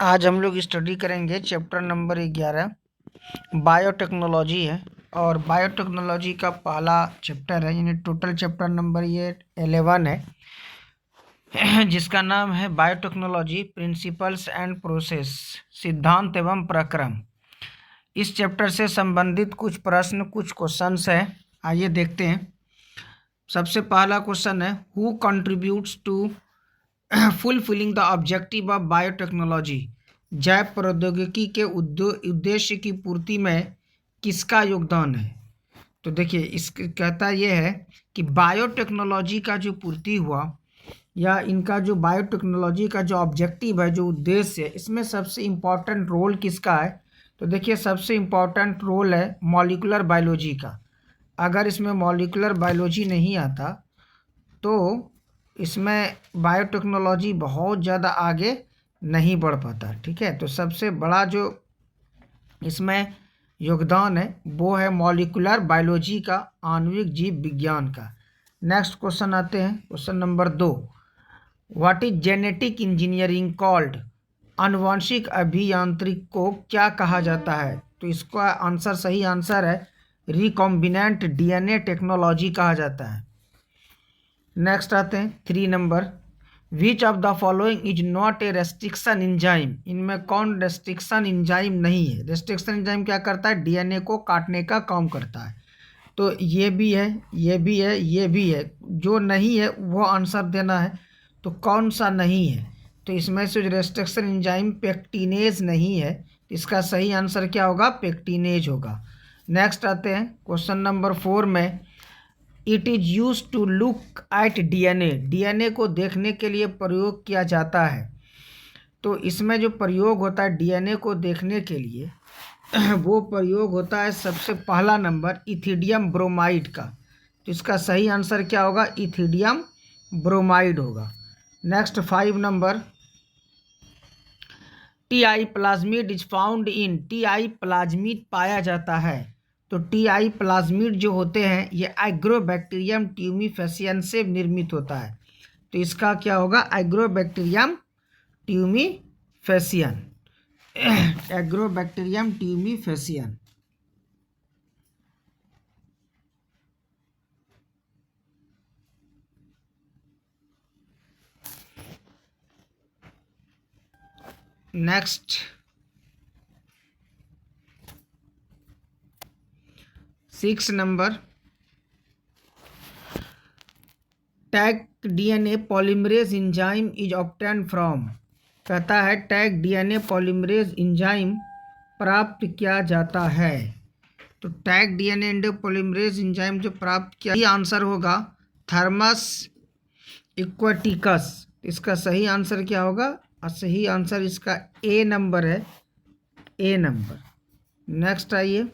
आज हम लोग स्टडी करेंगे चैप्टर नंबर 11 बायोटेक्नोलॉजी है। और बायोटेक्नोलॉजी का पहला चैप्टर है, यानी टोटल चैप्टर नंबर ये 11 है, जिसका नाम है बायोटेक्नोलॉजी प्रिंसिपल्स एंड प्रोसेस, सिद्धांत एवं प्रक्रम। इस चैप्टर से संबंधित कुछ प्रश्न, कुछ क्वेश्चंस हैं, आइए देखते हैं। सबसे पहला क्वेश्चन है, who contributes to fulfilling the objective of biotechnology, जैव प्रौद्योगिकी के उद्देश्य की पूर्ति में किसका योगदान है। तो देखिए, इस कहता यह है कि बायोटेक्नोलॉजी का जो पूर्ति हुआ या इनका जो बायोटेक्नोलॉजी का जो ऑब्जेक्टिव है, जो उद्देश्य है, इसमें सबसे इम्पॉर्टेंट रोल किसका है। तो देखिए, सबसे इम्पॉर्टेंट रोल है मॉलिक्यूलर बायोलॉजी का। अगर इसमें मॉलिक्यूलर बायोलॉजी नहीं आता तो इसमें बायोटेक्नोलॉजी बहुत ज़्यादा आगे नहीं बढ़ पाता। ठीक है, तो सबसे बड़ा जो इसमें योगदान है वो है मॉलिक्यूलर बायोलॉजी का, आणविक जीव विज्ञान का। नेक्स्ट क्वेश्चन आते हैं, question number 2, what is genetic engineering called, आनुवांशिक अभियांत्रिक को क्या कहा जाता है। तो इसका आंसर, सही आंसर है रिकॉम्बिनेंट डीएनए टेक्नोलॉजी कहा जाता है। नेक्स्ट आते हैं 3 number, which of the following is not a restriction enzyme, इनमें कौन रेस्ट्रिक्शन इंजाइम नहीं है। रेस्ट्रिक्शन इंजाइम क्या करता है, डीएनए को काटने का काम करता है। तो ये भी है, ये भी है, ये भी है, जो नहीं है वो आंसर देना है। तो कौन सा नहीं है, तो इसमें से जो रेस्ट्रिक्शन इंजाइम पेक्टिनेज नहीं है, इसका सही आंसर क्या होगा, पेक्टिनेज होगा। नेक्स्ट आते हैं क्वेश्चन नंबर 4 में, it is use to look at DNA, DNA को देखने के लिए प्रयोग किया जाता है। तो इसमें जो प्रयोग होता है डीएनए को देखने के लिए वो प्रयोग होता है सबसे पहला नंबर इथिडियम ब्रोमाइड का। तो इसका सही आंसर क्या होगा, इथिडियम ब्रोमाइड होगा। Next 5 number, TI plasmid is found in, TI plasmid पाया जाता है। तो टीआई प्लाज्मिड जो होते हैं ये एग्रोबैक्टीरियम ट्यूमीफेसियन से निर्मित होता है। तो इसका क्या होगा, Agrobacterium tumefaciens, Agrobacterium tumefaciens. Next 6 number, Taq DNA polymerase enzyme is obtained from, कहता है टैग डीएनए पॉलीमरेज इंजाइम प्राप्त किया जाता है। तो टैग डीएनए पॉलीमरेज इंजाइम जो प्राप्त किया, ये आंसर होगा थर्मस इक्वेटिकस। इसका सही आंसर क्या होगा, सही आंसर इसका ए नंबर है, ए नंबर। नेक्स्ट आइए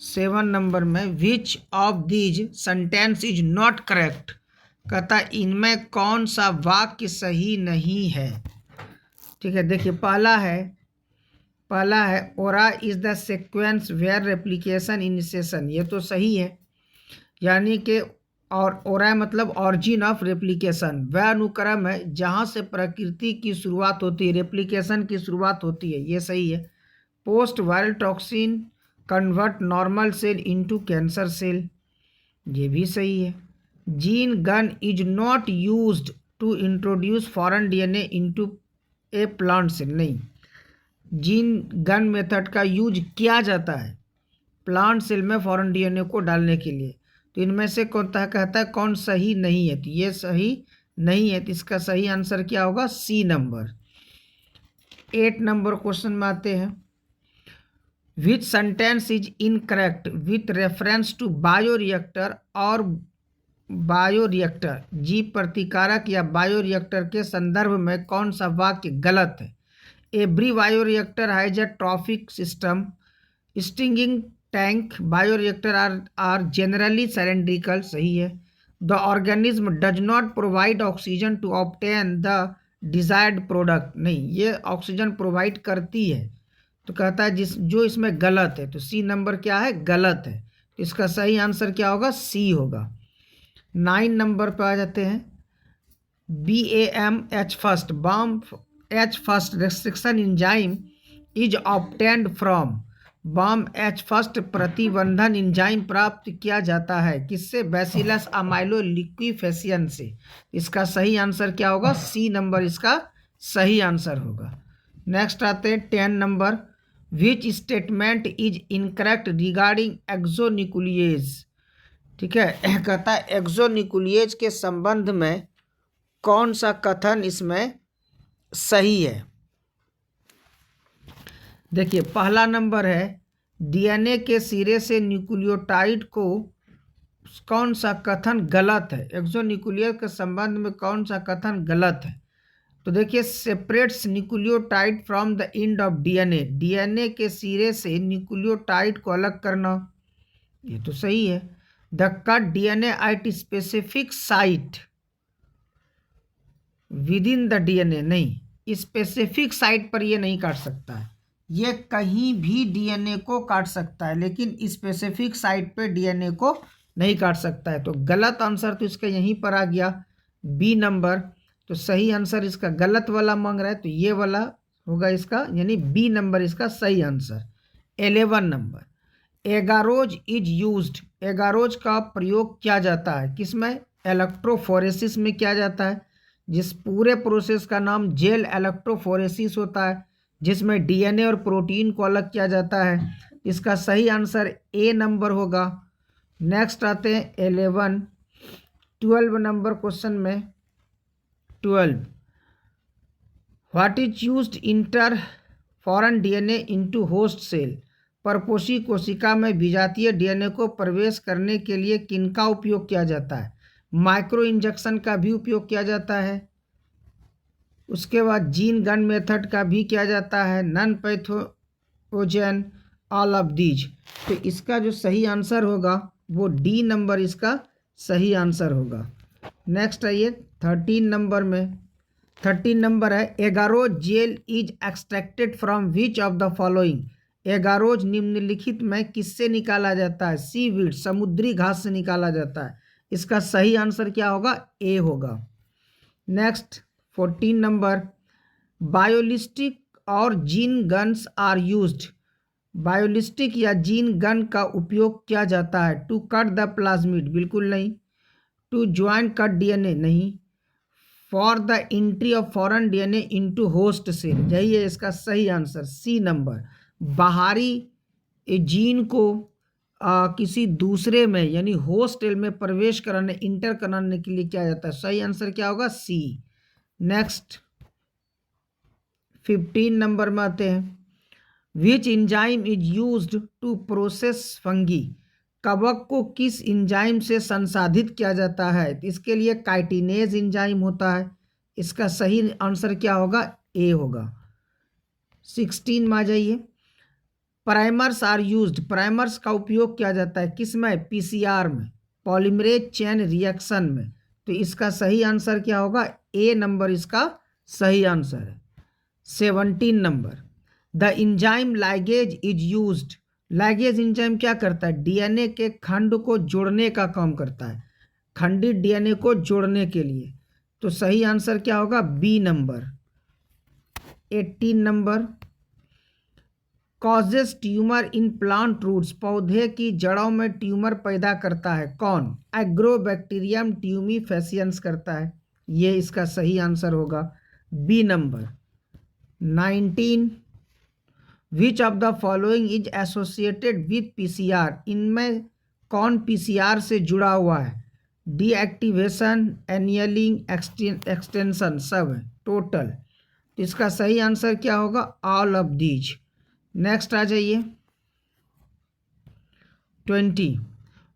7 नंबर में, which of these sentence is not correct, कहता इनमें कौन सा वाक्य सही नहीं है। ठीक है, देखिए पहला है ori is the sequence where replication initiation, ये तो सही है, यानी कि और ओरा मतलब ऑरिजिन ऑफ रेप्लिकेशन, वह अनुक्रम है जहाँ से प्रकृति की शुरुआत होती है, रेप्लिकेशन की शुरुआत होती है, ये सही है। Post viral toxin convert normal cell into cancer cell, ये भी सही है। Gene gun is not used to introduce foreign DNA into a plant cell, नहीं, जीन गन मेथड का यूज किया जाता है प्लांट सेल में फॉरेन डीएनए को डालने के लिए। तो इनमें से कौन कहता है कौन सही नहीं है, तो ये सही नहीं है, तो इसका सही आंसर क्या होगा, सी नंबर। 8 नंबर क्वेश्चन में आते हैं, which sentence is incorrect with reference to bioreactor और बायोरिएक्टर, जीव प्रतिकारक या बायोरिएक्टर के संदर्भ में कौन सा वाक्य गलत है। Every bioreactor has a trophic system, stinging tank bioreactor are generally cylindrical, सही है। The organism does not provide oxygen to obtain the desired product, नहीं, ये ऑक्सीजन प्रोवाइड करती है। तो कहता है जो इसमें गलत है, तो सी नंबर क्या है, गलत है, तो इसका सही आंसर क्या होगा, सी होगा। 9 नंबर पर आ जाते हैं, BAMH first, BAMH first restriction enzyme is obtained from, BAMH first प्रतिबंधन इंजाइम प्राप्त किया जाता है किससे? बैसिलस अमाइलोलिक्विफेसियन से। इसका सही आंसर क्या होगा? सी नंबर इसका सही आंसर होगा। नेक्स्ट आते हैं 10 number, which statement is incorrect regarding exonuclease. ठीक है, कहता है एक्सोन्यूक्लियेज के संबंध में कौन सा कथन इसमें सही है? देखिए पहला नंबर है डीएनए के सिरे से न्यूक्लियोटाइड को कौन सा कथन गलत है? एक्सोन्यूक्लियस के संबंध में कौन सा कथन गलत है? तो देखिए separates nucleotide from the end of DNA, DNA के सिरे से न्यूक्लियोटाइड को अलग करना, ये तो सही है। The cut DNA at specific site with in the DNA, नहीं, स्पेसिफिक साइट पर ये नहीं काट सकता है, ये कहीं भी डीएनए को काट सकता है लेकिन स्पेसिफिक साइट पे डीएनए को नहीं काट सकता है। तो गलत आंसर तो इसका यहीं पर आ गया बी नंबर। तो सही आंसर इसका गलत वाला मांग रहा है तो ये वाला होगा इसका, यानी बी नंबर इसका सही answer. 11 number, agarose is used, agarose का प्रयोग किया जाता है किसमें? इलेक्ट्रोफोरेसिस में किया जाता है, जिस पूरे प्रोसेस का नाम जेल इलेक्ट्रोफोरेसिस होता है, जिसमें डीएनए और प्रोटीन को अलग किया जाता है। इसका सही आंसर ए नंबर होगा। नेक्स्ट आते हैं 12 नंबर क्वेश्चन में 12, what is used inter foreign DNA into host cell, परपोषी कोशिका में विजातीय डीएनए को प्रवेश करने के लिए किनका उपयोग किया जाता है? माइक्रो इंजेक्शन का भी उपयोग किया जाता है, उसके बाद जीन गन मेथड का भी किया जाता है, non pathogen, all of these. तो इसका जो सही आंसर होगा वो डी नंबर इसका सही आंसर होगा। नेक्स्ट आइए 13 नंबर में, 13 नंबर है agarose gel is extracted from which of the following, agarose निम्नलिखित में किससे निकाला जाता है? सीवीड, समुद्री घास से निकाला जाता है। इसका सही आंसर क्या होगा? ए होगा। नेक्स्ट 14 नंबर, बायोलिस्टिक और gene guns are used, biolistic या जीन गन का उपयोग किया जाता है टू कट द प्लाज्मिड, बिल्कुल नहीं, टू ज्वाइन कट डीएनए नहीं, for the entry of foreign DNA into host cell, यही है इसका सही आंसर सी नंबर। बाहरी जीन को किसी दूसरे में यानी होस्ट सेल में प्रवेश कराने, इंटर कराने के लिए किया जाता है। सही आंसर क्या होगा? सी। नेक्स्ट 15 नंबर में आते हैं, which enzyme is used to process fungi, कवक को किस इंजाइम से संसाधित किया जाता है? इसके लिए काइटिनेज इंजाइम होता है। इसका सही आंसर क्या होगा? ए होगा। 16 में आ जाइए, प्राइमर्स आर यूज्ड, प्राइमर्स का उपयोग किया जाता है किसमें? पीसीआर में, पॉलीमरेज चेन रिएक्शन में। तो इसका सही आंसर क्या होगा? ए नंबर इसका सही आंसर है। 17 number, the enzyme ligase is used, ligase enzyme क्या करता है? डीएनए के खंड को जोड़ने का काम करता है, खंडित डीएनए को जोड़ने के लिए। तो सही आंसर क्या होगा? B number. 18 number, causes tumour in plant roots, पौधे की जड़ों में ट्यूमर पैदा करता है कौन? एग्रोबैक्टीरियम ट्यूमीफेसियंस करता है, ये इसका सही आंसर होगा B number. 19, which of the following is associated with PCR, इनमें कौन पीसीआर से जुड़ा हुआ है? डीएक्टिवेशन, एनियलिंग, एक्सटेंशन, सब है टोटल। इसका सही आंसर क्या होगा? All of these. नेक्स्ट आ जाइए 20,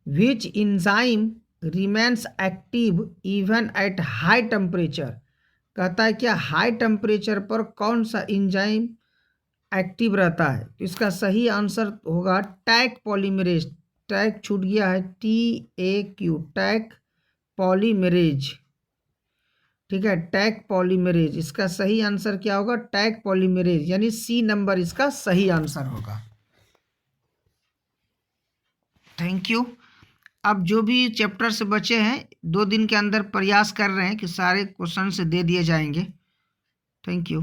which enzyme remains active even at high temperature, कहता है क्या हाई टेम्परेचर पर कौन सा इंजाइम एक्टिव रहता है? तो इसका सही आंसर होगा टैक पॉलीमरेज, टैक छूट गया है, TAQ, टैक पॉलीमरेज। ठीक है, टैक पॉलीमरेज, इसका सही आंसर क्या होगा? टैक पॉलीमरेज, यानी सी नंबर इसका सही आंसर होगा। Thank you. अब जो भी चैप्टर से बचे हैं 2 दिन के अंदर प्रयास कर रहे हैं कि सारे क्वेश्चन से दे दिए जाएंगे। Thank you.